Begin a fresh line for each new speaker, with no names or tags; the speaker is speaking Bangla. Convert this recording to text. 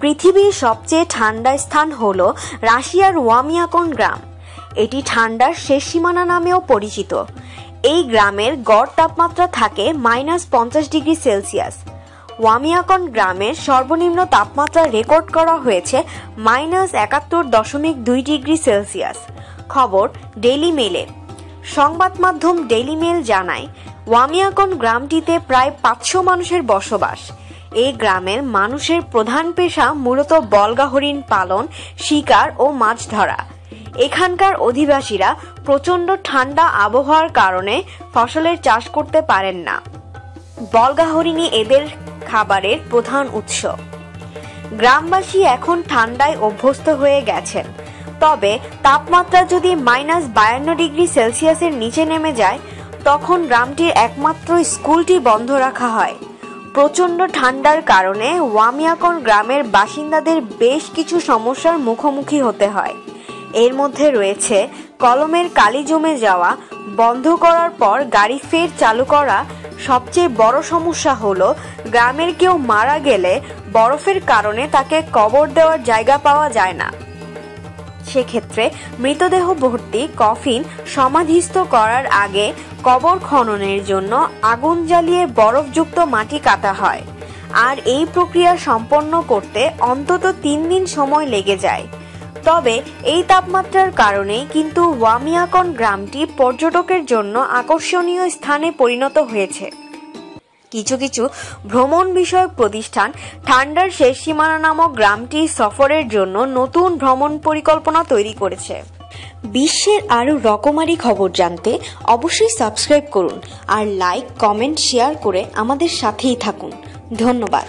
পৃথিবীর সবচেয়ে ঠান্ডা স্থান হল রাশিয়ার ওয়ামিয়াকন গ্রাম। এটি ঠান্ডার শেষ সীমানা নামেও পরিচিত। এই গ্রামের গড় তাপমাত্রা থাকে -50 ডিগ্রি সেলসিয়াস। ওয়ামিয়াকন গ্রামের সর্বনিম্ন তাপমাত্রা রেকর্ড করা হয়েছে -71.2 ডিগ্রি সেলসিয়াস। খবর ডেইলি মেলে। সংবাদ মাধ্যম ডেইলি মেল জানায়, ওয়ামিয়াকন গ্রামটিতে প্রায় 500 মানুষের বসবাস। এই গ্রামের মানুষের প্রধান পেশা মূলত বল্গা হরিণ পালন, শিকার ও মাছ ধরা। এখানকার অধিবাসীরা প্রচণ্ড ঠান্ডা আবহাওয়ার কারণে ফসলের চাষ করতে পারেন না। বল্গা হরিণই এদের খাবারের প্রধান উৎস। গ্রামবাসী এখন ঠান্ডায় অভ্যস্ত হয়ে গেছেন, তবে তাপমাত্রা যদি -52 ডিগ্রি সেলসিয়াসের নিচে নেমে যায়, তখন গ্রামটির একমাত্র স্কুলটি বন্ধ রাখা হয়। প্রচণ্ড ঠান্ডার কারণে ওয়ামিয়াকন গ্রামের বাসিন্দাদের বেশ কিছু সমস্যার মুখোমুখি হতে হয়। এর মধ্যে রয়েছে কলমের কালি জমে যাওয়া, বন্ধ করার পর গাড়ি ফের চালু করা। সবচেয়ে বড় সমস্যা হলো গ্রামের কেউ মারা গেলে বরফের কারণে তাকে কবর দেওয়ার জায়গা পাওয়া যায় না। সেক্ষেত্রে মৃতদেহ ভর্তি কফিন সমাধিস্থ করার আগে কবর খননের জন্য আগুন জ্বালিয়ে বরফযুক্ত মাটি কাটা হয়। আর এই প্রক্রিয়া সম্পন্ন করতে অন্তত 3 দিন সময় লেগে যায়। তবে এই তাপমাত্রার কারণেই কিন্তু ওয়ামিয়াকন গ্রামটি পর্যটকের জন্য আকর্ষণীয় স্থানে পরিণত হয়েছে। কিছু কিছু ভ্রমণ বিষয়ক প্রতিষ্ঠান ঠান্ডার শেষ সীমানা নামক গ্রামটি সফরের জন্য নতুন ভ্রমণ পরিকল্পনা তৈরি করেছে। বিশ্বের আরও রকমারি খবর জানতে অবশ্যই সাবস্ক্রাইব করুন আর লাইক, কমেন্ট, শেয়ার করে আমাদের সাথেই থাকুন। ধন্যবাদ।